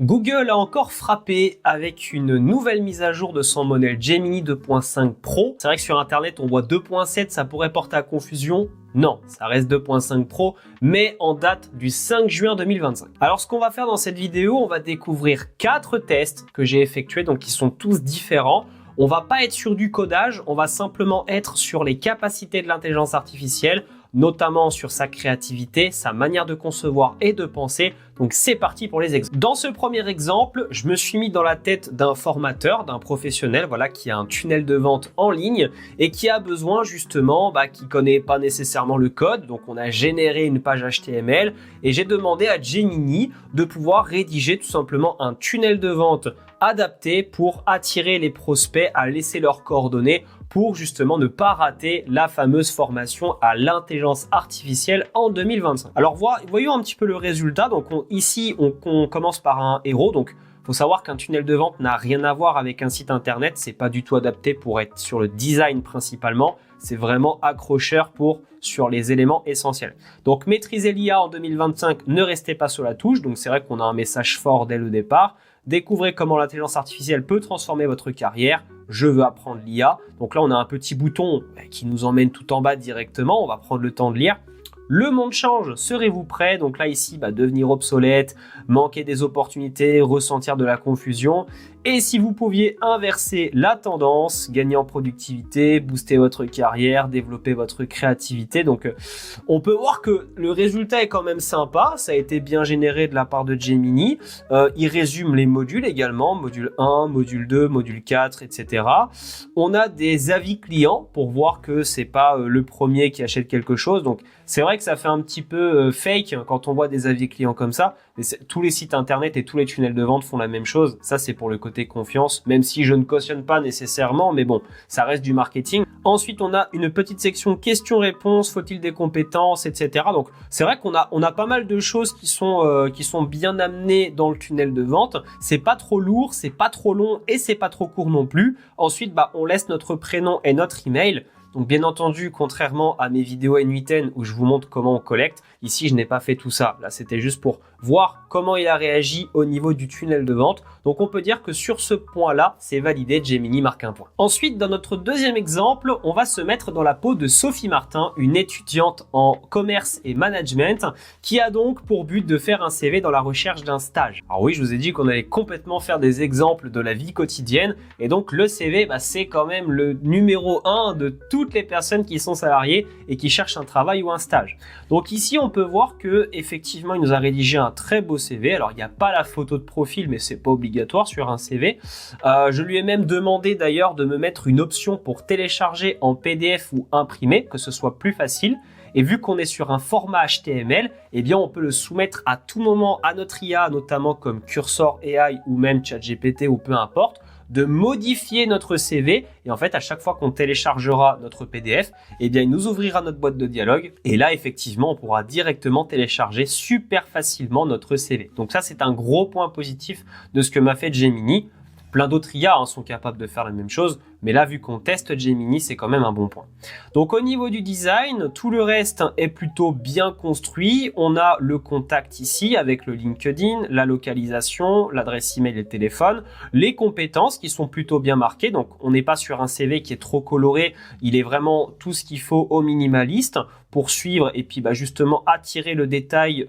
Google a encore frappé avec une nouvelle mise à jour de son modèle Gemini 2.5 Pro. C'est vrai que sur Internet, on voit 2.7, ça pourrait porter à confusion. Non, ça reste 2.5 Pro, mais en date du 5 juin 2025. Alors, ce qu'on va faire dans cette vidéo, on va découvrir 4 tests que j'ai effectués, donc qui sont tous différents. On va pas être sur du codage, on va simplement être sur les capacités de l'intelligence artificielle, notamment sur sa créativité, sa manière de concevoir et de penser. Donc c'est parti pour les exemples. Dans ce premier exemple, je me suis mis dans la tête d'un formateur, d'un professionnel, voilà, qui a un tunnel de vente en ligne et qui a besoin justement, qui connaît pas nécessairement le code. Donc on a généré une page HTML et j'ai demandé à Gemini de pouvoir rédiger tout simplement un tunnel de vente adapté pour attirer les prospects à laisser leurs coordonnées pour justement ne pas rater la fameuse formation à l'intelligence artificielle en 2025. Alors voyons un petit peu le résultat. Donc ici, on commence par un héros. Donc il faut savoir qu'un tunnel de vente n'a rien à voir avec un site internet. C'est pas du tout adapté pour être sur le design principalement. C'est vraiment accrocheur sur les éléments essentiels. Donc maîtriser l'IA en 2025, ne restez pas sur la touche. Donc c'est vrai qu'on a un message fort dès le départ. Découvrez comment l'intelligence artificielle peut transformer votre carrière. Je veux apprendre l'IA. Donc là, on a un petit bouton qui nous emmène tout en bas directement. On va prendre le temps de lire. Le monde change, serez-vous prêt? Donc là, ici, devenir obsolète, manquer des opportunités, ressentir de la confusion. Et si vous pouviez inverser la tendance, gagner en productivité, booster votre carrière, développer votre créativité. Donc, on peut voir que le résultat est quand même sympa. Ça a été bien généré de la part de Gemini. Il résume les modules également, module 1, module 2, module 4, etc. On a des avis clients pour voir que c'est pas le premier qui achète quelque chose. Donc, c'est vrai que ça fait un petit peu fake quand on voit des avis clients comme ça. Mais tous les sites internet et tous les tunnels de vente font la même chose. Ça, c'est pour le côté confiance, même si je ne cautionne pas nécessairement, mais bon, ça reste du marketing. Ensuite, on a une petite section questions-réponses, faut-il des compétences, etc. Donc, c'est vrai qu'on a pas mal de choses qui sont bien amenées dans le tunnel de vente. C'est pas trop lourd, c'est pas trop long et c'est pas trop court non plus. Ensuite, on laisse notre prénom et notre email. Donc bien entendu, contrairement à mes vidéos N8N où je vous montre comment on collecte, ici je n'ai pas fait tout ça. Là, c'était juste pour voir comment il a réagi au niveau du tunnel de vente. Donc on peut dire que sur ce point-là, c'est validé, Gemini marque un point. Ensuite, dans notre deuxième exemple, on va se mettre dans la peau de Sophie Martin, une étudiante en commerce et management qui a donc pour but de faire un CV dans la recherche d'un stage. Alors oui, je vous ai dit qu'on allait complètement faire des exemples de la vie quotidienne et donc le CV, c'est quand même le numéro 1 de toutes les personnes qui sont salariées et qui cherchent un travail ou un stage. Donc ici, on peut voir que effectivement, il nous a rédigé un très beau CV. Alors, il n'y a pas la photo de profil, mais c'est pas obligatoire sur un CV. Je lui ai même demandé d'ailleurs de me mettre une option pour télécharger en PDF ou imprimer, que ce soit plus facile. Et vu qu'on est sur un format HTML, on peut le soumettre à tout moment à notre IA, notamment comme Cursor AI ou même ChatGPT ou peu importe, de modifier notre CV et en fait à chaque fois qu'on téléchargera notre PDF, il nous ouvrira notre boîte de dialogue et là effectivement on pourra directement télécharger super facilement notre CV. Donc ça c'est un gros point positif de ce que m'a fait Gemini. Plein d'autres IA sont capables de faire la même chose, mais là, vu qu'on teste Gemini, c'est quand même un bon point. Donc, au niveau du design, tout le reste est plutôt bien construit. On a le contact ici avec le LinkedIn, la localisation, l'adresse email et le téléphone, les compétences qui sont plutôt bien marquées. Donc, on n'est pas sur un CV qui est trop coloré. Il est vraiment tout ce qu'il faut au minimaliste pour suivre et puis justement attirer le détail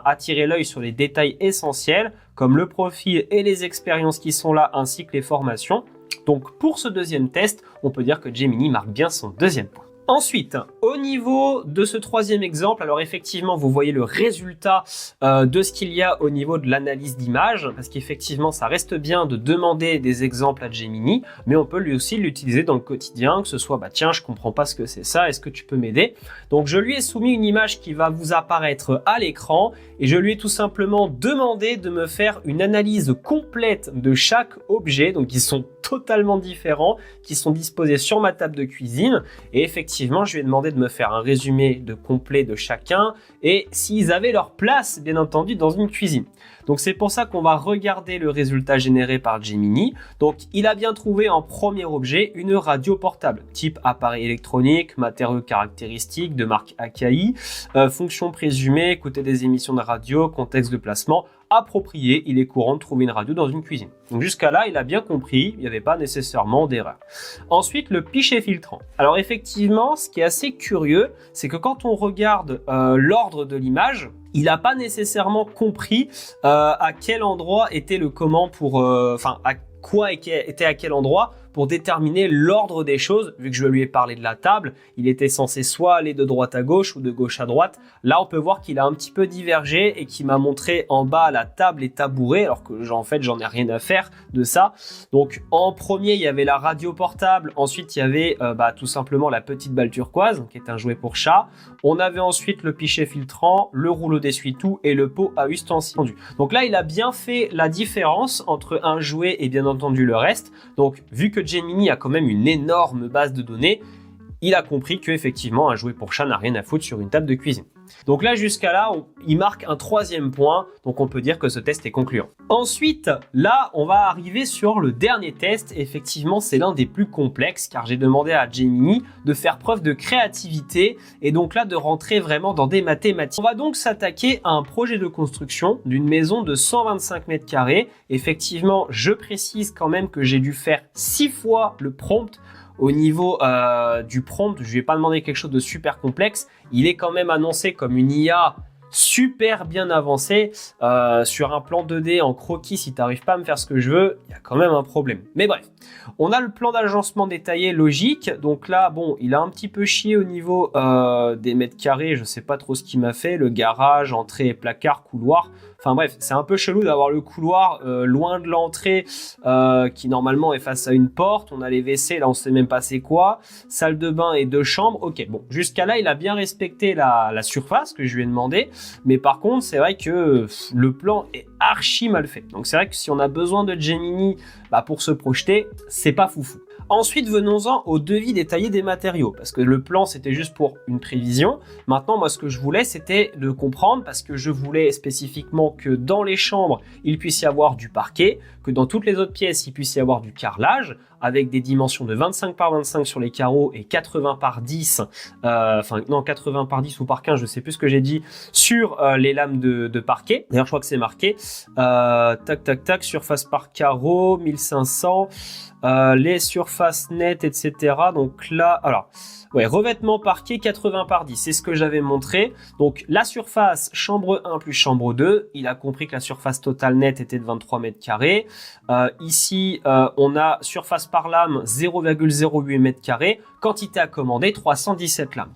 attirer l'œil sur les détails essentiels comme le profil et les expériences qui sont là ainsi que les formations. Donc pour ce deuxième test, on peut dire que Gemini marque bien son deuxième point. Ensuite, au niveau de ce troisième exemple, alors effectivement, vous voyez le résultat de ce qu'il y a au niveau de l'analyse d'image, parce qu'effectivement, ça reste bien de demander des exemples à Gemini, mais on peut lui aussi l'utiliser dans le quotidien, que ce soit, tiens, je comprends pas ce que c'est ça, est-ce que tu peux m'aider? Donc, je lui ai soumis une image qui va vous apparaître à l'écran, et je lui ai tout simplement demandé de me faire une analyse complète de chaque objet, donc ils sont totalement différents, qui sont disposés sur ma table de cuisine, et effectivement, je lui ai demandé de me faire un résumé complet de chacun et s'ils avaient leur place, bien entendu, dans une cuisine. Donc, c'est pour ça qu'on va regarder le résultat généré par Gemini. Donc, il a bien trouvé en premier objet une radio portable, type appareil électronique, matériaux caractéristiques de marque Akai, fonction présumée, écouter des émissions de radio, contexte de placement. approprié, il est courant de trouver une radio dans une cuisine. Donc jusqu'à là, il a bien compris, il n'y avait pas nécessairement d'erreur. Ensuite, le pichet filtrant. Alors effectivement, ce qui est assez curieux, c'est que quand on regarde l'ordre de l'image, il n'a pas nécessairement compris à quel endroit était le comment pour... à quoi était à quel endroit pour déterminer l'ordre des choses. Vu que je lui ai parlé de la table, il était censé soit aller de droite à gauche ou de gauche à droite. Là, on peut voir qu'il a un petit peu divergé et qu'il m'a montré en bas la table est tabourée, alors que en fait, j'en ai rien à faire de ça. Donc, en premier, il y avait la radio portable. Ensuite, il y avait tout simplement la petite balle turquoise, qui est un jouet pour chat. On avait ensuite le pichet filtrant, le rouleau d'essuie-tout et le pot à ustensiles. Donc là, il a bien fait la différence entre un jouet et bien entendu le reste. Donc, vu que Gemini a quand même une énorme base de données, il a compris qu'effectivement, un jouet pour chat n'a rien à foutre sur une table de cuisine. Donc là, jusqu'à là, il marque un 3e point, donc on peut dire que ce test est concluant. Ensuite, là, on va arriver sur le dernier test. Effectivement, c'est l'un des plus complexes, car j'ai demandé à Gemini de faire preuve de créativité, et donc là, de rentrer vraiment dans des mathématiques. On va donc s'attaquer à un projet de construction d'une maison de 125 mètres carrés. Effectivement, je précise quand même que j'ai dû faire 6 fois le prompt. Au niveau du prompt, je ne lui ai pas demandé quelque chose de super complexe. Il est quand même annoncé comme une IA super bien avancée. Sur un plan 2D en croquis, si tu n'arrives pas à me faire ce que je veux, il y a quand même un problème. Mais bref, on a le plan d'agencement détaillé logique. Donc là, bon, il a un petit peu chié au niveau des mètres carrés. Je ne sais pas trop ce qu'il m'a fait. Le garage, entrée, placard, couloir. Enfin bref, c'est un peu chelou d'avoir le couloir loin de l'entrée qui normalement est face à une porte. On a les WC, là on sait même pas c'est quoi. Salle de bain et 2 chambres. Ok, bon, jusqu'à là il a bien respecté la surface que je lui ai demandé. Mais par contre, c'est vrai que le plan est archi mal fait. Donc c'est vrai que si on a besoin de Gemini pour se projeter, c'est pas foufou. Ensuite, venons-en au devis détaillé des matériaux, parce que le plan, c'était juste pour une prévision. Maintenant, moi, ce que je voulais, c'était de comprendre, parce que je voulais spécifiquement que dans les chambres, il puisse y avoir du parquet, que dans toutes les autres pièces, il puisse y avoir du carrelage, avec des dimensions de 25 par 25 sur les carreaux et 80 par 10, 80 par 10 ou par 15, je sais plus ce que j'ai dit, sur les lames de parquet. D'ailleurs, je crois que c'est marqué. Tac, surface par carreau, 1500, les surfaces nettes, etc. Donc là, alors... Ouais, revêtement parquet 80 par 10, c'est ce que j'avais montré. Donc la surface chambre 1 plus chambre 2, il a compris que la surface totale nette était de 23 mètres carrés. Ici, on a surface par lame 0,08 mètres carrés, quantité à commander 317 lames.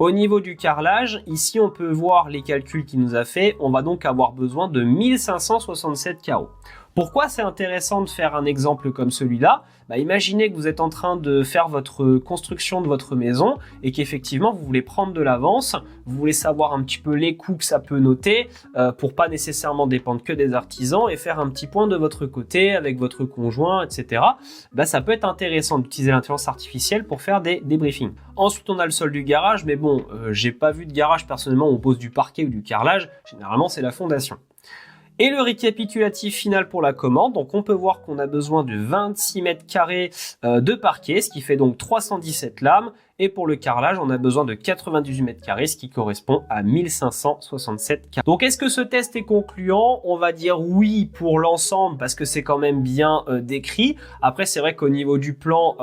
Au niveau du carrelage, ici on peut voir les calculs qu'il nous a fait. On va donc avoir besoin de 1567 carreaux. Pourquoi c'est intéressant de faire un exemple comme celui-là ? Imaginez que vous êtes en train de faire votre construction de votre maison et qu'effectivement vous voulez prendre de l'avance, vous voulez savoir un petit peu les coûts que ça peut noter pour pas nécessairement dépendre que des artisans et faire un petit point de votre côté avec votre conjoint, etc. Ça peut être intéressant d'utiliser l'intelligence artificielle pour faire des briefings. Ensuite, on a le sol du garage, mais bon, j'ai pas vu de garage personnellement où on pose du parquet ou du carrelage. Généralement, c'est la fondation. Et le récapitulatif final pour la commande, donc on peut voir qu'on a besoin de 26 mètres carrés de parquet, ce qui fait donc 317 lames. Et pour le carrelage, on a besoin de 98 mètres carrés, ce qui correspond à 1567 carrés. Donc est-ce que ce test est concluant ? On va dire oui pour l'ensemble, parce que c'est quand même bien décrit. Après, c'est vrai qu'au niveau du plan,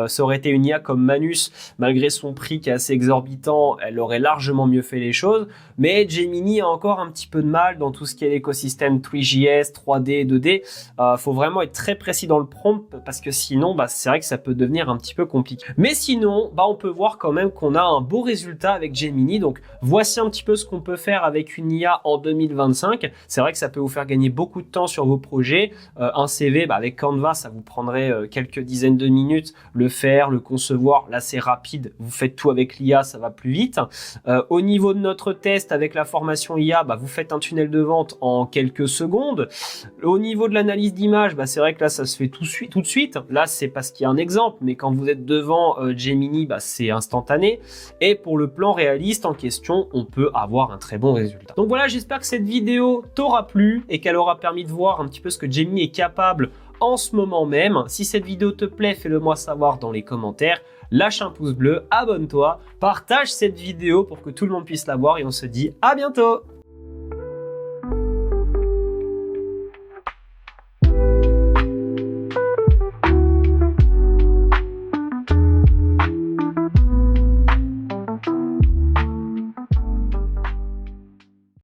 ça aurait été une IA comme Manus, malgré son prix qui est assez exorbitant, elle aurait largement mieux fait les choses. Mais Gemini a encore un petit peu de mal dans tout ce qui est l'écosystème ThuiJS, 3D, 2D. Faut vraiment être très précis dans le prompt, parce que sinon, c'est vrai que ça peut devenir un petit peu compliqué. Mais sinon, on peut voir quand même qu'on a un beau résultat avec Gemini. Donc voici un petit peu ce qu'on peut faire avec une IA en 2025. C'est vrai que ça peut vous faire gagner beaucoup de temps sur vos projets. Un CV avec Canva, ça vous prendrait quelques dizaines de minutes. Le faire, le concevoir, là c'est rapide. Vous faites tout avec l'IA, ça va plus vite. Au niveau de notre test avec la formation IA, vous faites un tunnel de vente en quelques secondes. Au niveau de l'analyse d'image, c'est vrai que là ça se fait tout de suite. Là c'est parce qu'il y a un exemple, mais quand vous êtes devant Gemini, c'est instantané. Et pour le plan réaliste en question, on peut avoir un très bon résultat. Donc voilà, j'espère que cette vidéo t'aura plu et qu'elle aura permis de voir un petit peu ce que Gemini est capable en ce moment même. Si cette vidéo te plaît, fais-le moi savoir dans les commentaires. Lâche un pouce bleu, abonne-toi, partage cette vidéo pour que tout le monde puisse la voir et on se dit à bientôt!